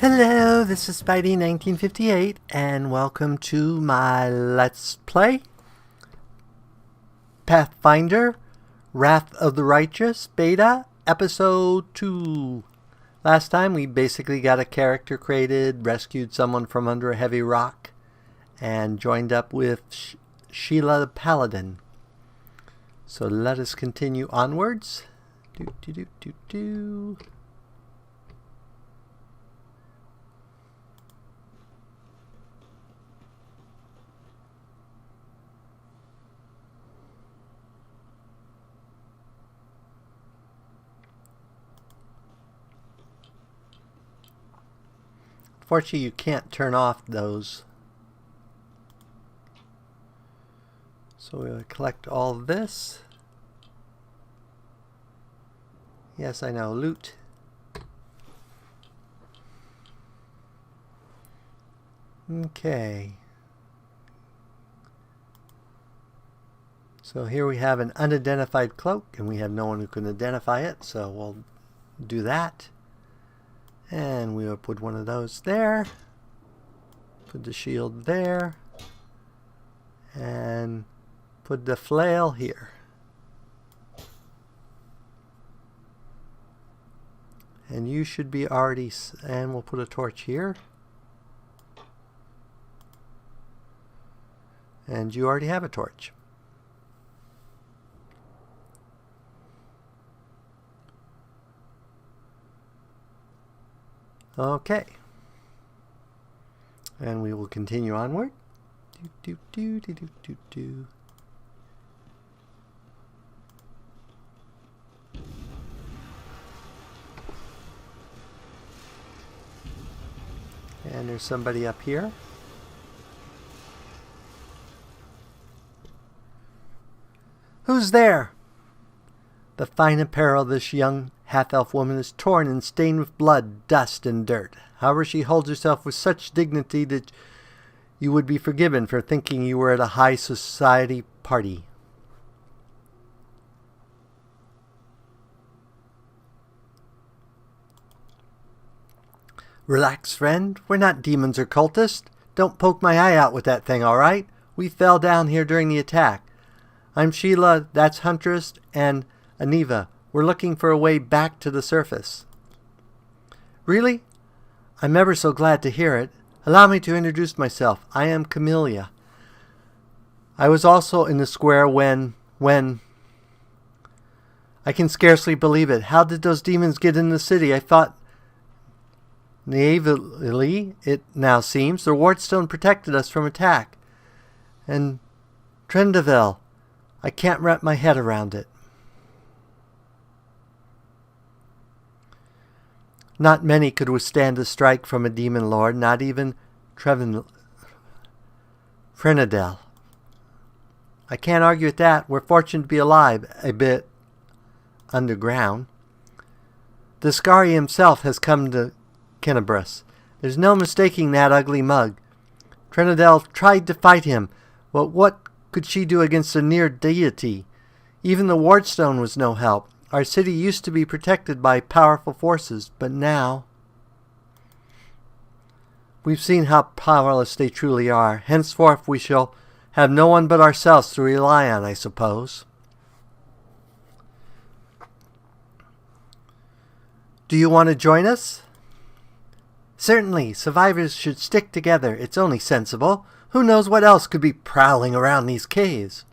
Hello, this is Spidey1958, and welcome to my Let's Play Pathfinder Wrath of the Righteous Beta Episode 2. Last time we basically got a character created, rescued someone from under a heavy rock, and joined up with Sheila the Paladin. So let us continue onwards. Fortunately, you can't turn off those. So we'll collect all this. Yes, I know. Loot. Okay. So here we have an unidentified cloak, and we have no one who can identify it, so we'll do that. And we will put one of those there. Put the shield there. And put the flail here. And you should be already... And we'll put a torch here. And you already have a torch. Okay. And we will continue onward. And there's somebody up here. Who's there? The fine apparel of this young half-elf woman is torn and stained with blood, dust, and dirt. However, she holds herself with such dignity that you would be forgiven for thinking you were at a high society party. Relax, friend. We're not demons or cultists. Don't poke my eye out with that thing, all right? We fell down here during the attack. I'm Sheila, that's Huntress, and Aniva. We're looking for a way back to the surface. Really? I'm ever so glad to hear it. Allow me to introduce myself. I am Camellia. I was also in the square when... I can scarcely believe it. How did those demons get in the city? I thought... Naively, it now seems, the Wardstone protected us from attack. And Trendavel, I can't wrap my head around it. Not many could withstand a strike from a demon lord, not even Frenadel. I can't argue with that. We're fortunate to be alive, a bit underground. The Scari himself has come to Kennebrus. There's no mistaking that ugly mug. Trenadel tried to fight him, but what could she do against a near deity? Even the Wardstone was no help. Our city used to be protected by powerful forces, but now... We've seen how powerless they truly are. Henceforth we shall have no one but ourselves to rely on, I suppose. Do you want to join us? Certainly. Survivors should stick together. It's only sensible. Who knows what else could be prowling around these caves?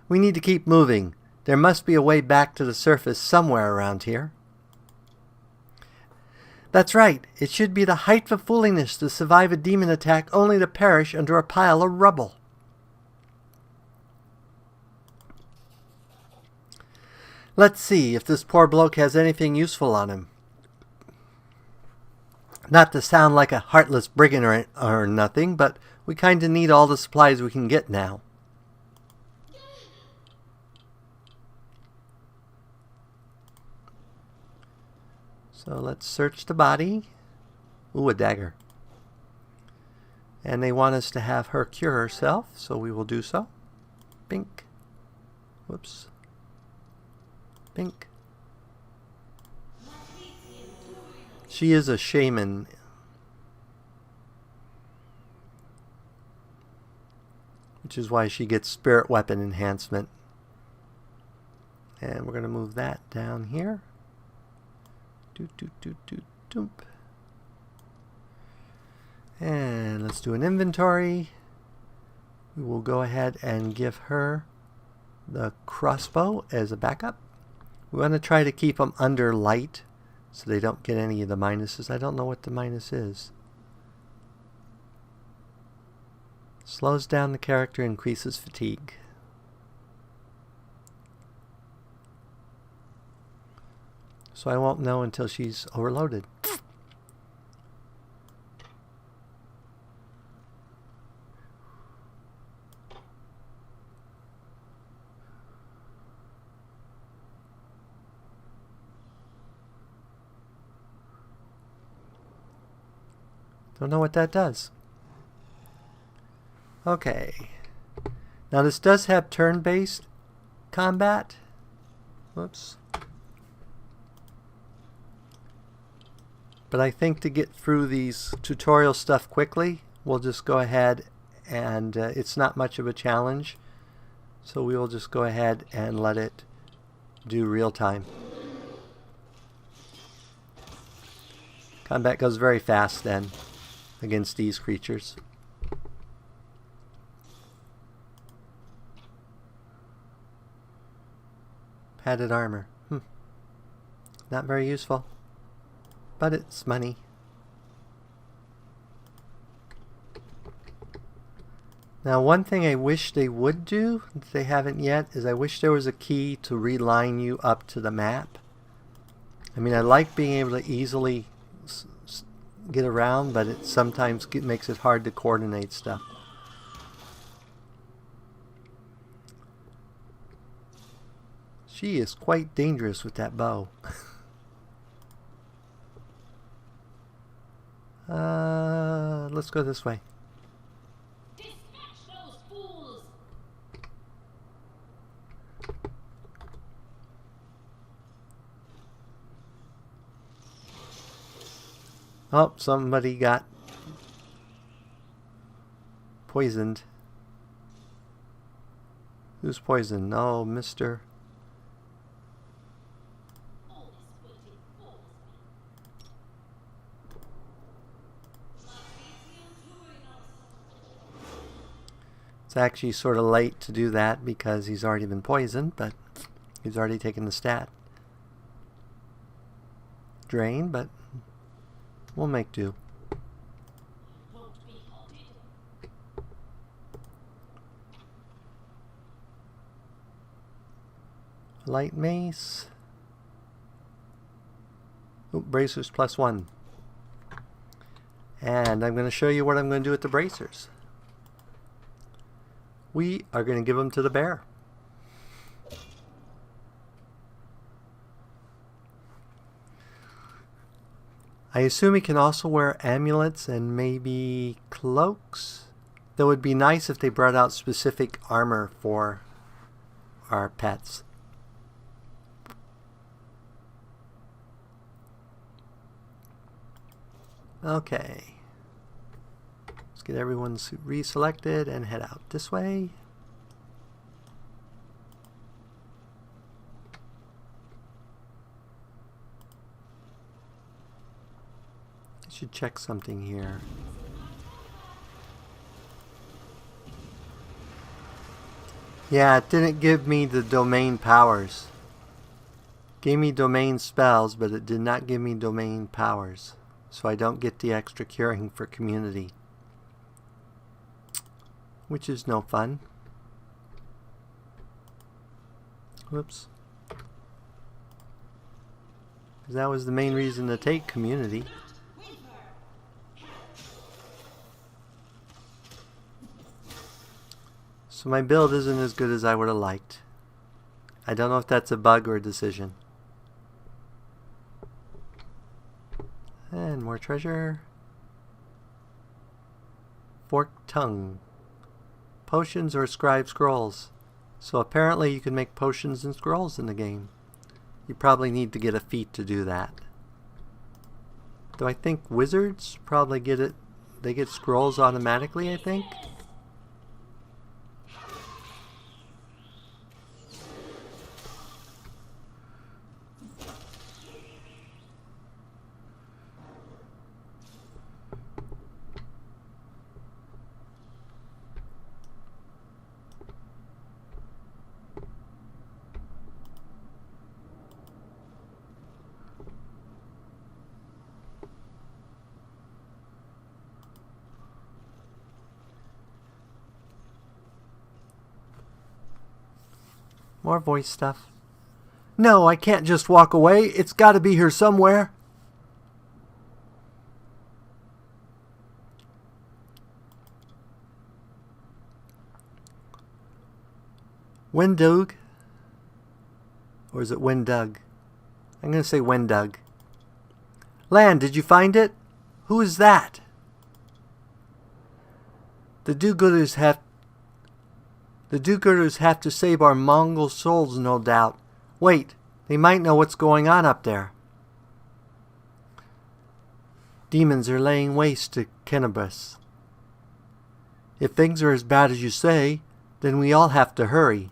We need to keep moving. There must be a way back to the surface somewhere around here. That's right. It should be the height of foolishness to survive a demon attack only to perish under a pile of rubble. Let's see if this poor bloke has anything useful on him. Not to sound like a heartless brigand or nothing, but we kind of need all the supplies we can get now. So let's search the body. Ooh, a dagger. And they want us to have her cure herself, so we will do so. Bink. Whoops. Bink. She is a shaman. Which is why she gets spirit weapon enhancement. And we're going to move that down here. Doop. And let's do an inventory. We will go ahead and give her the crossbow as a backup. We want to try to keep them under light so they don't get any of the minuses. I don't know what the minus is. Slows down the character, increases fatigue. So I won't know until she's overloaded. Don't know what that does. Okay. Now this does have turn-based combat. Whoops. But I think to get through these tutorial stuff quickly, we'll just go ahead and it's not much of a challenge. So we will just go ahead and let it do real time. Combat goes very fast then against these creatures. Padded armor. Not very useful. But it's money. Now one thing I wish they would do, that they haven't yet, is I wish there was a key to reline you up to the map. I mean, I like being able to easily get around, but it sometimes makes it hard to coordinate stuff. She is quite dangerous with that bow. Let's go this way. Dispatch those fools. Oh, somebody got poisoned. Who's poisoned? Oh, Mr. It's actually sort of late to do that because he's already been poisoned, but he's already taken the stat. Drain, but we'll make do. Light mace. Oop, bracers +1. And I'm going to show you what I'm going to do with the bracers. We are going to give them to the bear. I assume he can also wear amulets and maybe cloaks. That would be nice if they brought out specific armor for our pets. Okay. Let's get everyone reselected and head out this way. I should check something here. Yeah, it didn't give me the domain powers. Gave me domain spells, but it did not give me domain powers. So I don't get the extra curing for community. Which is no fun. Whoops. Because that was the main reason to take community. So my build isn't as good as I would have liked. I don't know if that's a bug or a decision. And more treasure. Forked tongue. Potions or scribe scrolls. So apparently you can make potions and scrolls in the game. You probably need to get a feat to do that. Though I think wizards probably get it. They get scrolls automatically, I think. More voice stuff. No, I can't just walk away. It's got to be here somewhere. Wendug? Or is it Wendug? I'm going to say Wendug. Lan, did you find it? Who is that? The do-gooders have to save our Mongol souls, no doubt. Wait, they might know what's going on up there. Demons are laying waste to Kenabus. If things are as bad as you say, then we all have to hurry.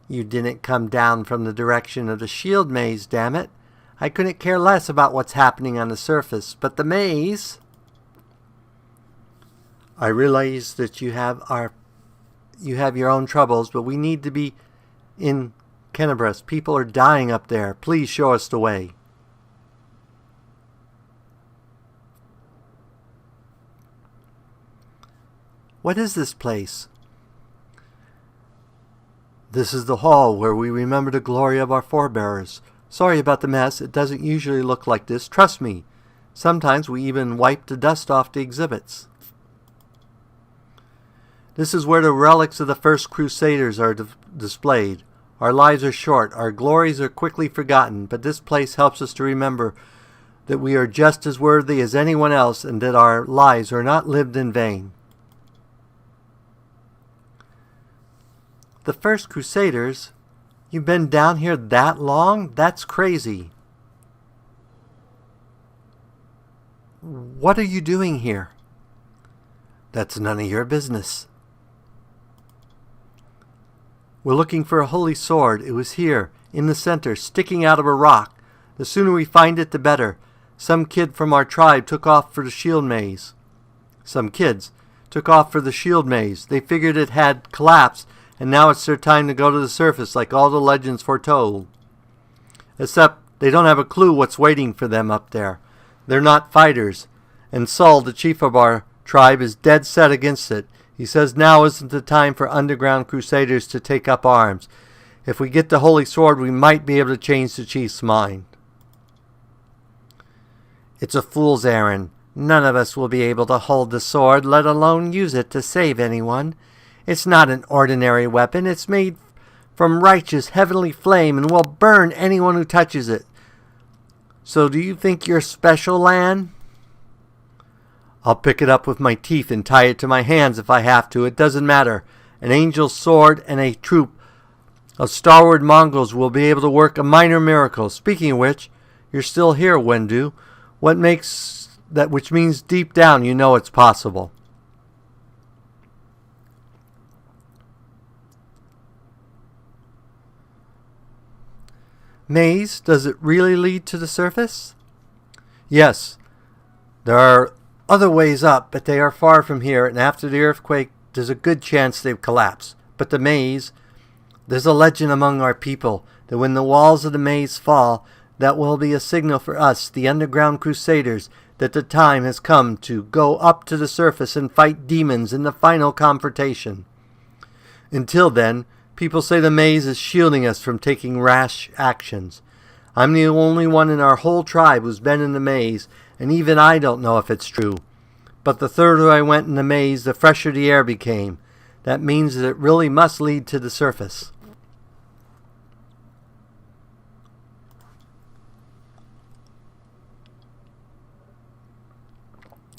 You didn't come down from the direction of the shield maze, damn it. I couldn't care less about what's happening on the surface, but the maze... I realize that you have your own troubles, but we need to be in Kenabus. People are dying up there. Please show us the way. What is this place? This is the hall where we remember the glory of our forebears. Sorry about the mess. It doesn't usually look like this. Trust me. Sometimes we even wipe the dust off the exhibits. This is where the relics of the first Crusaders are displayed. Our lives are short, our glories are quickly forgotten, but this place helps us to remember that we are just as worthy as anyone else and that our lives are not lived in vain. The first Crusaders? You've been down here that long? That's crazy. What are you doing here? That's none of your business. We're looking for a holy sword. It was here, in the center, sticking out of a rock. The sooner we find it, the better. Some kid from our tribe took off for the shield maze. Some kids took off for the shield maze. They figured it had collapsed, and now it's their time to go to the surface like all the legends foretold. Except they don't have a clue what's waiting for them up there. They're not fighters, and Saul, the chief of our tribe, is dead set against it. He says now isn't the time for underground crusaders to take up arms. If we get the holy sword, we might be able to change the chief's mind. It's a fool's errand. None of us will be able to hold the sword, let alone use it to save anyone. It's not an ordinary weapon. It's made from righteous heavenly flame and will burn anyone who touches it. So do you think you're special, Lan? I'll pick it up with my teeth and tie it to my hands if I have to. It doesn't matter. An angel's sword and a troop of stalwart Mongols will be able to work a minor miracle. Speaking of which, you're still here, Wendu. What makes that? Which means deep down you know it's possible. Maze, does it really lead to the surface? Yes. There are other ways up, but they are far from here, and after the earthquake, there's a good chance they've collapsed. But the maze, there's a legend among our people that when the walls of the maze fall, that will be a signal for us, the underground crusaders, that the time has come to go up to the surface and fight demons in the final confrontation. Until then, people say the maze is shielding us from taking rash actions. I'm the only one in our whole tribe who's been in the maze, and even I don't know if it's true. But the further I went in the maze, the fresher the air became. That means that it really must lead to the surface.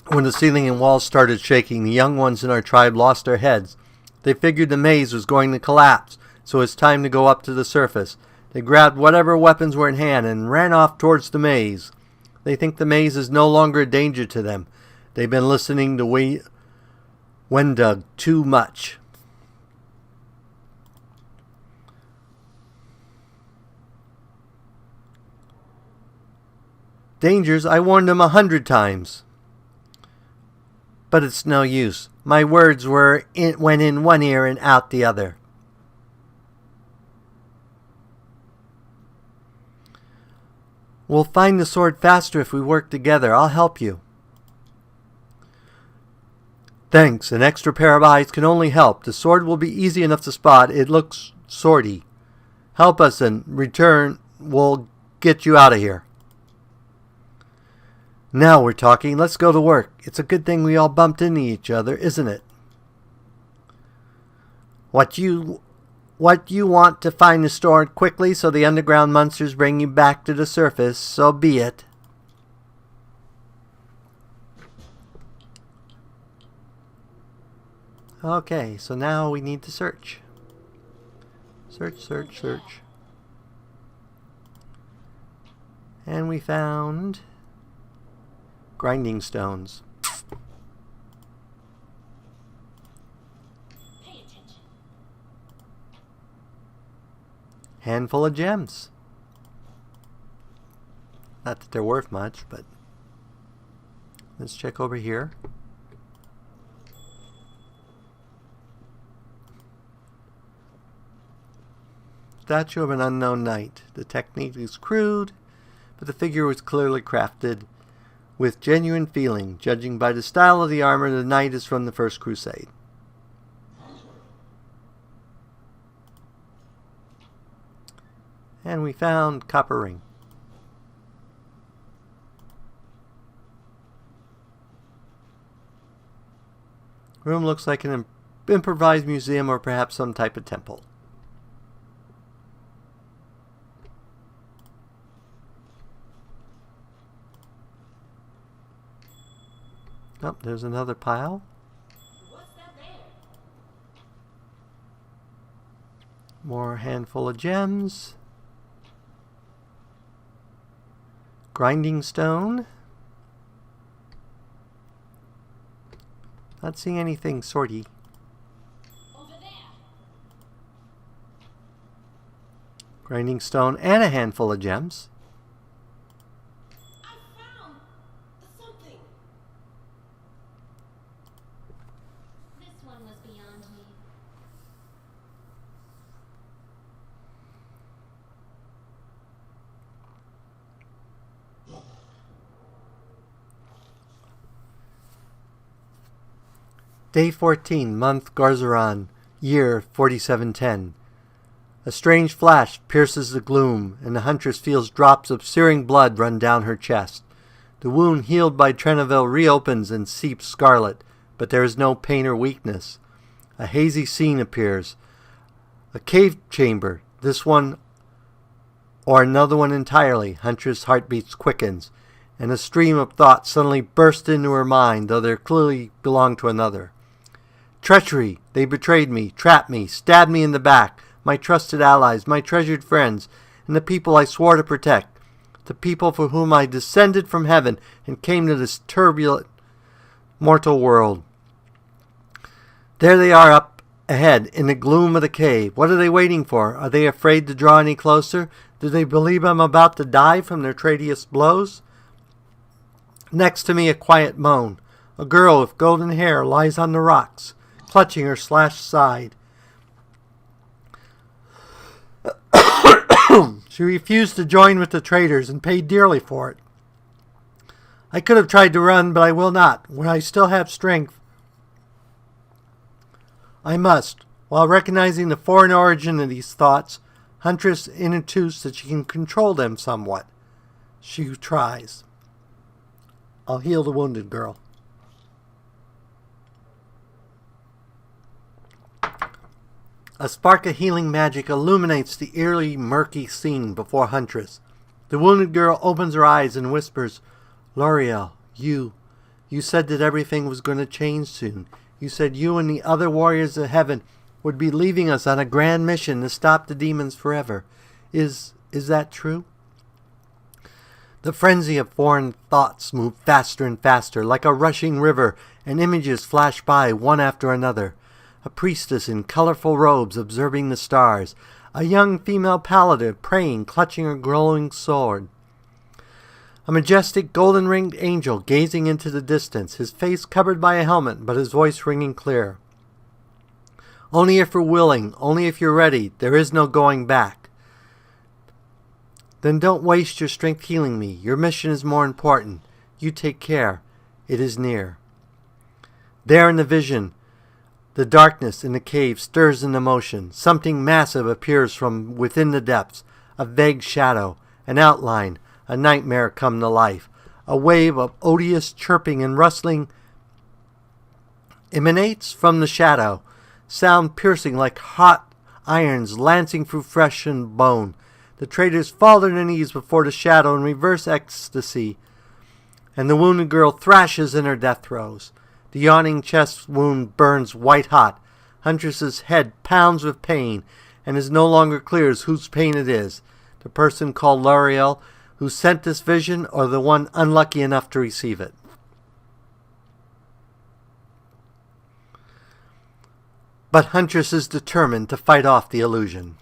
When the ceiling and walls started shaking, the young ones in our tribe lost their heads. They figured the maze was going to collapse, so it's time to go up to the surface. They grabbed whatever weapons were in hand and ran off towards the maze. They think the maze is no longer a danger to them. They've been listening to Wendug too much. Dangers, I warned them 100 times. But it's no use. My words went in one ear and out the other. We'll find the sword faster if we work together. I'll help you. Thanks. An extra pair of eyes can only help. The sword will be easy enough to spot. It looks swordy. Help us and return. We'll get you out of here. Now we're talking. Let's go to work. It's a good thing we all bumped into each other, isn't it? What you want to find the store quickly so the underground monsters bring you back to the surface, so be it. Okay, so now we need to search. Search. And we found grinding stones. Pay attention. Handful of gems. Not that they're worth much, but let's check over here. Statue of an unknown knight. The technique is crude, but the figure was clearly crafted with genuine feeling. Judging by the style of the armor, the knight is from the First Crusade. And we found copper ring. Room looks like an improvised museum or perhaps some type of temple. Oh, there's another pile. What's that there? More handful of gems. Grinding stone. Not seeing anything sorty. Over there. Grinding stone and a handful of gems. I found something. This one was beyond me. Day 14, month Garzaran, year 4710. A strange flash pierces the gloom, and the huntress feels drops of searing blood run down her chest. The wound healed by Treneville reopens and seeps scarlet, but there is no pain or weakness. A hazy scene appears. A cave chamber, this one or another one entirely. Huntress' heartbeats quickens, and a stream of thoughts suddenly bursts into her mind, though they clearly belong to another. Treachery! They betrayed me, trapped me, stabbed me in the back, my trusted allies, my treasured friends, and the people I swore to protect, the people for whom I descended from heaven and came to this turbulent mortal world. There they are up ahead in the gloom of the cave. What are they waiting for? Are they afraid to draw any closer? Do they believe I'm about to die from their traitorous blows? Next to me a quiet moan. A girl with golden hair lies on the rocks, clutching her slashed side. She refused to join with the traitors and paid dearly for it. I could have tried to run, but I will not. When I still have strength, I must. While recognizing the foreign origin of these thoughts, Huntress intuits that she can control them somewhat. She tries. I'll heal the wounded girl. A spark of healing magic illuminates the eerily murky scene before Huntress. The wounded girl opens her eyes and whispers, "L'Oreal, you said that everything was going to change soon. You said you and the other warriors of heaven would be leaving us on a grand mission to stop the demons forever. Is that true? The frenzy of foreign thoughts moved faster and faster, like a rushing river, and images flashed by one after another. A priestess in colorful robes observing the stars, a young female paladin praying, clutching her glowing sword. A majestic golden-ringed angel gazing into the distance, his face covered by a helmet, but his voice ringing clear. Only if you're willing, only if you're ready, there is no going back. Then don't waste your strength healing me. Your mission is more important. You take care. It is near. There in the vision, the darkness in the cave stirs into motion. Something massive appears from within the depths. A vague shadow, an outline, a nightmare come to life. A wave of odious chirping and rustling emanates from the shadow, sound piercing like hot irons lancing through flesh and bone. The traders fall to their knees before the shadow in reverse ecstasy, and the wounded girl thrashes in her death throes. The yawning chest wound burns white hot. Huntress's head pounds with pain, and is no longer clear as whose pain it is. The person called L'Oreal, who sent this vision, or the one unlucky enough to receive it. But Huntress is determined to fight off the illusion.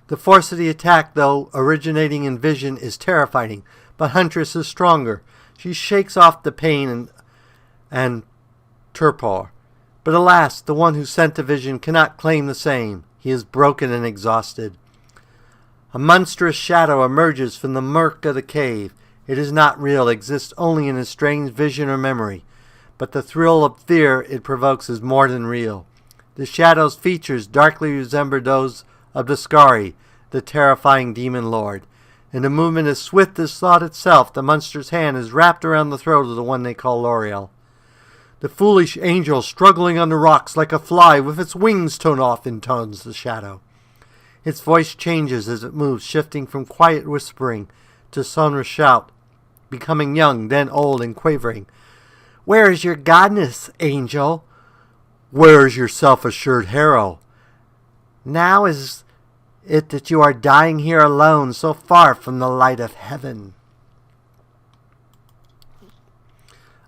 The force of the attack, though originating in vision, is terrifying, but Huntress is stronger. She shakes off the pain and torpor. But alas, the one who sent the vision cannot claim the same. He is broken and exhausted. A monstrous shadow emerges from the murk of the cave. It is not real, exists only in a strange vision or memory. But the thrill of fear it provokes is more than real. The shadow's features darkly resemble those of the Skari, the terrifying demon lord. In a movement as swift as thought itself, the monster's hand is wrapped around the throat of the one they call L'Oreal. The foolish angel, struggling on the rocks like a fly with its wings torn off, intones the shadow. Its voice changes as it moves, shifting from quiet whispering to sonorous shout, becoming young, then old and quavering. Where is your godness, angel? Where is your self-assured hero? Now is it that you are dying here alone, so far from the light of heaven.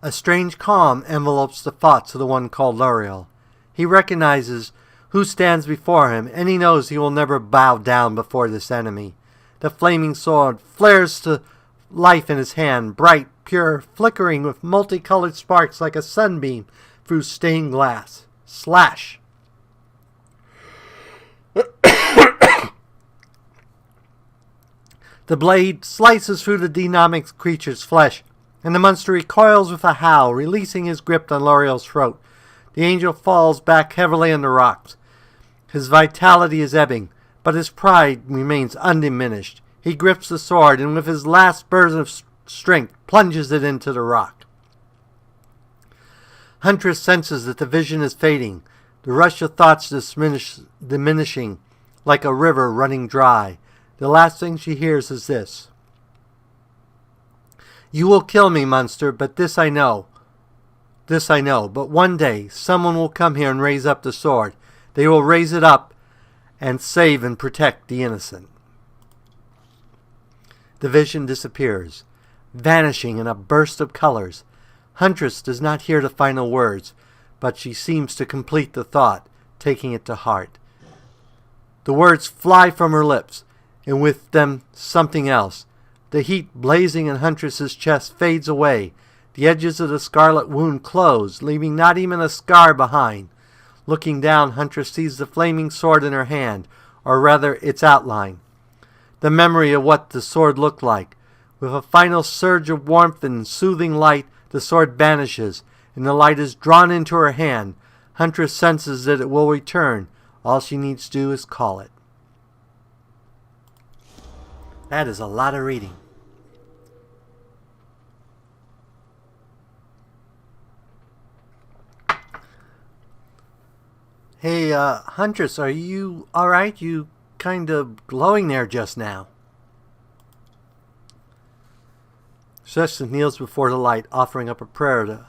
A strange calm envelopes the thoughts of the one called L'Oreal. He recognizes who stands before him, and he knows he will never bow down before this enemy. The flaming sword flares to life in his hand, bright, pure, flickering with multicolored sparks like a sunbeam through stained glass. Slash! The blade slices through the demonic creature's flesh, and the monster recoils with a howl, releasing his grip on L'Oreal's throat. The angel falls back heavily on the rocks. His vitality is ebbing, but his pride remains undiminished. He grips the sword, and with his last burst of strength, plunges it into the rock. Huntress senses that the vision is fading, the rush of thoughts diminishing like a river running dry. The last thing she hears is this. You will kill me, monster, but this I know. But one day, someone will come here and raise up the sword. They will raise it up and save and protect the innocent. The vision disappears, vanishing in a burst of colors. Huntress does not hear the final words, but she seems to complete the thought, taking it to heart. The words fly from her lips, and with them something else. The heat blazing in Huntress's chest fades away. The edges of the scarlet wound close, leaving not even a scar behind. Looking down, Huntress sees the flaming sword in her hand, or rather its outline. The memory of what the sword looked like. With a final surge of warmth and soothing light, the sword vanishes, and the light is drawn into her hand. Huntress senses that it will return. All she needs to do is call it. That is a lot of reading. Hey, Huntress, are you alright? You kind of glowing there just now. Session kneels before the light, offering up a prayer to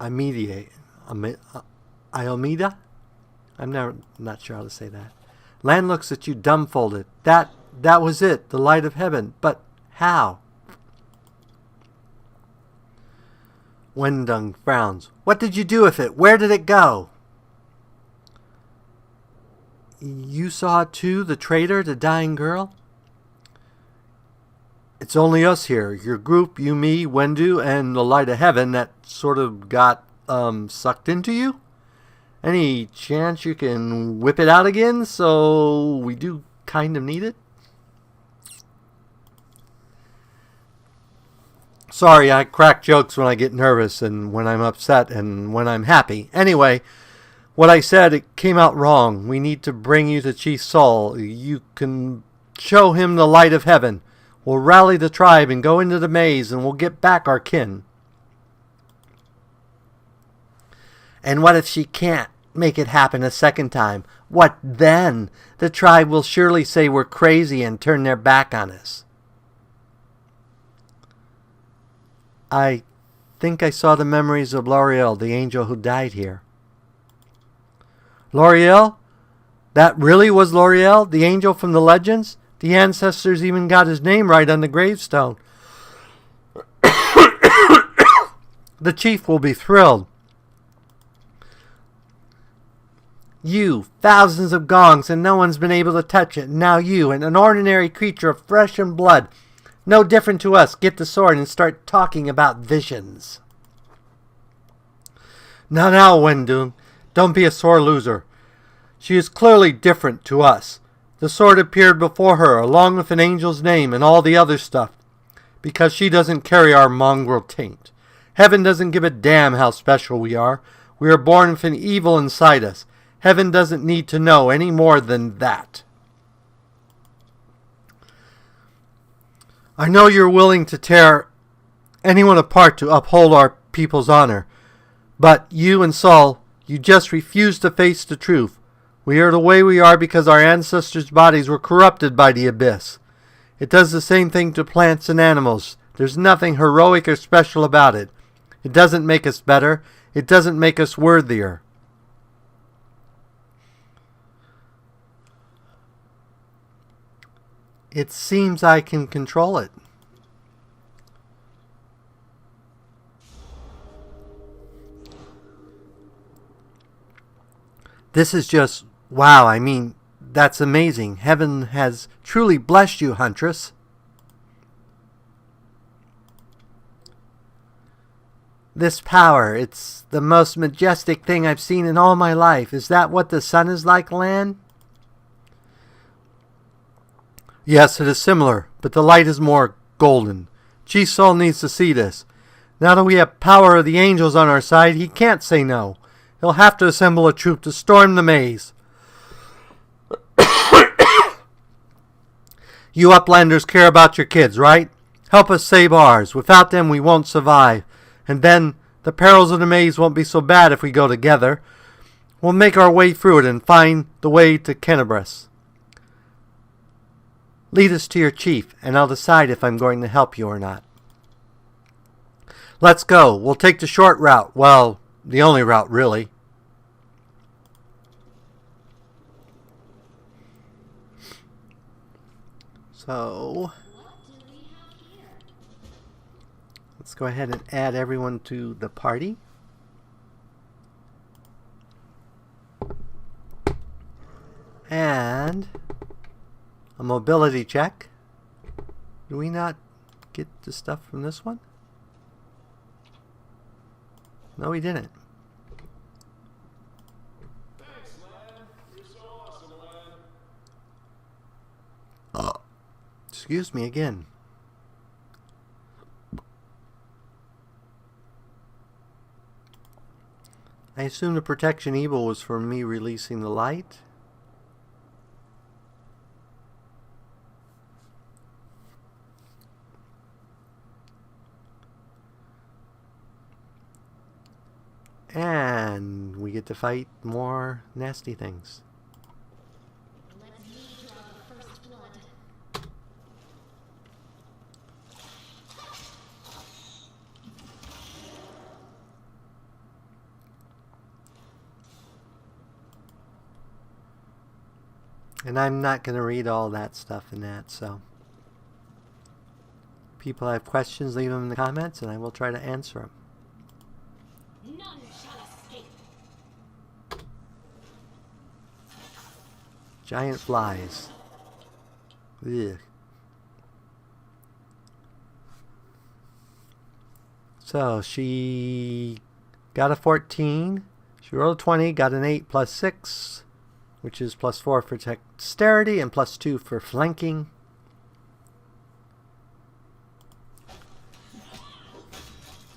Iomida? I'm not sure how to say that. Lan looks at you dumbfolded. That was it, the light of heaven. But how? Wendung frowns. What did you do with it? Where did it go? You saw it too, the traitor, the dying girl? It's only us here. Your group, you, me, Wendu, and the light of heaven that sort of got sucked into you? Any chance you can whip it out again? So we do kind of need it? Sorry, I crack jokes when I get nervous and when I'm upset and when I'm happy. Anyway, what I said, it came out wrong. We need to bring you to Chief Saul. You can show him the light of heaven. We'll rally the tribe and go into the maze and we'll get back our kin. And what if she can't make it happen a second time? What then? The tribe will surely say we're crazy and turn their back on us. I think I saw the memories of L'Oreal, the angel who died here. L'Oreal? That really was L'Oreal, the angel from the legends? The ancestors even got his name right on the gravestone. The chief will be thrilled. You, thousands of gongs, and no one's been able to touch it. Now you, and an ordinary creature of flesh and blood, no different to us, get the sword and start talking about visions. Now, Wendu, don't be a sore loser. She is clearly different to us. The sword appeared before her, along with an angel's name and all the other stuff, because she doesn't carry our mongrel taint. Heaven doesn't give a damn how special we are. We are born with an evil inside us. Heaven doesn't need to know any more than that. I know you're willing to tear anyone apart to uphold our people's honor, but you and Saul, you just refuse to face the truth. We are the way we are because our ancestors' bodies were corrupted by the abyss. It does the same thing to plants and animals. There's nothing heroic or special about it. It doesn't make us better. It doesn't make us worthier. It seems I can control it. This is just, wow, I mean, that's amazing. Heaven has truly blessed you, Huntress. This power, it's the most majestic thing I've seen in all my life. Is that what the sun is like, Lan? Yes, it is similar, but the light is more golden. Chief Saul needs to see this. Now that we have power of the angels on our side, he can't say no. He'll have to assemble a troop to storm the maze. You uplanders care about your kids, right? Help us save ours. Without them, we won't survive. And then, the perils of the maze won't be so bad if we go together. We'll make our way through it and find the way to Kenabres. Lead us to your chief, and I'll decide if I'm going to help you or not. Let's go. We'll take the short route. Well, the only route, really. So, let's go ahead and add everyone to the party. And a mobility check. Do we not get the stuff from this one? No, we didn't. Thanks, Lan. You're so awesome, Lan. Excuse me again. I assume the protection evil was for me releasing the light. And we get to fight more nasty things. Let me draw the first blood. And I'm not going to read all that stuff in that, so people have questions, leave them in the comments, and I will try to answer them. None shall escape. Giant flies. Ugh. So she got a 14. She rolled a 20, got an 8 plus 6, which is plus 4 for dexterity and plus 2 for flanking.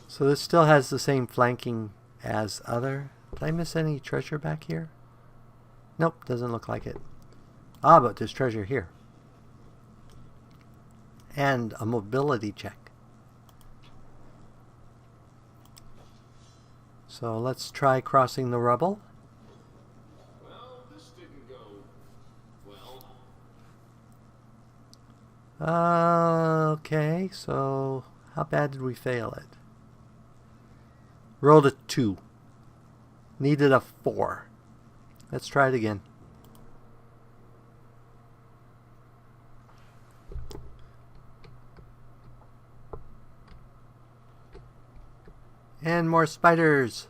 So this still has the same flanking as other. Did I miss any treasure back here? Nope, doesn't look like it. Ah, but there's treasure here. And a mobility check. So let's try crossing the rubble. Well, this didn't go well. Okay, so how bad did we fail it? Rolled a 2. Needed a 4. Let's try it again. And more spiders.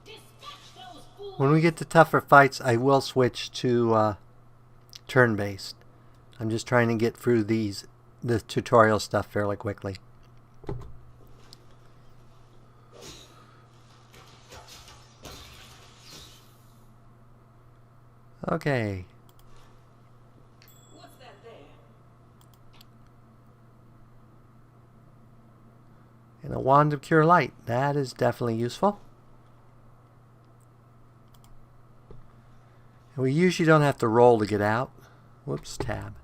Dispatch those fools. When we get to tougher fights, I will switch to turn-based. I'm just trying to get through the tutorial stuff fairly quickly. Okay. What's that there? And a wand of cure light. That is definitely useful. And we usually don't have to roll to get out. Whoops, tab.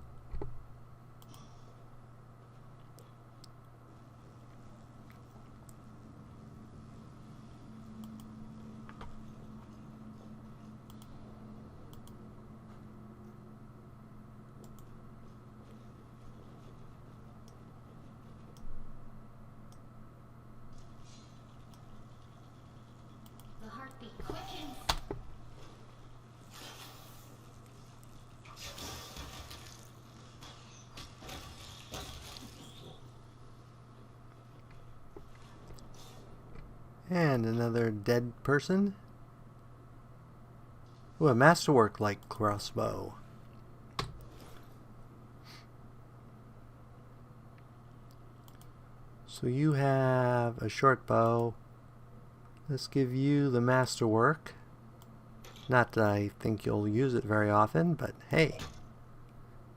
The heartbeat quickens. And another dead person. Ooh, a masterwork like crossbow. So you have a short bow. Let's give you the masterwork. Not that I think you'll use it very often, but hey,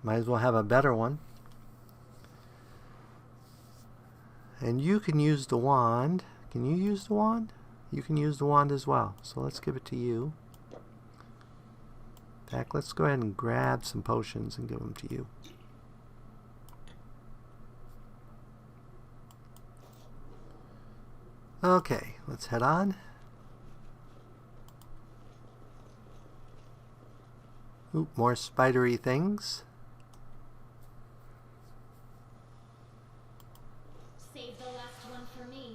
might as well have a better one. And you can use the wand. Can you use the wand? You can use the wand as well. So let's give it to you. In fact, let's go ahead and grab some potions and give them to you. Okay, let's head on. Oop, more spidery things. Save the last one for me.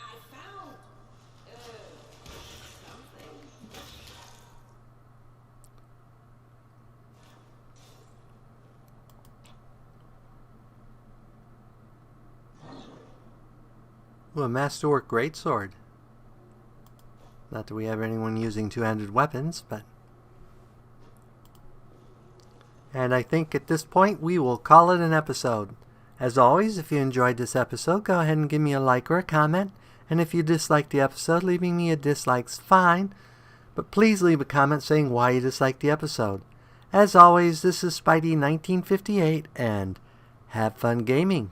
I found something. Ooh, a masterwork greatsword. Not that we have anyone using two-handed weapons, but... And I think at this point we will call it an episode. As always, if you enjoyed this episode, go ahead and give me a like or a comment. And if you disliked the episode, leaving me a dislike's fine. But please leave a comment saying why you disliked the episode. As always, this is Spidey 1958, and have fun gaming.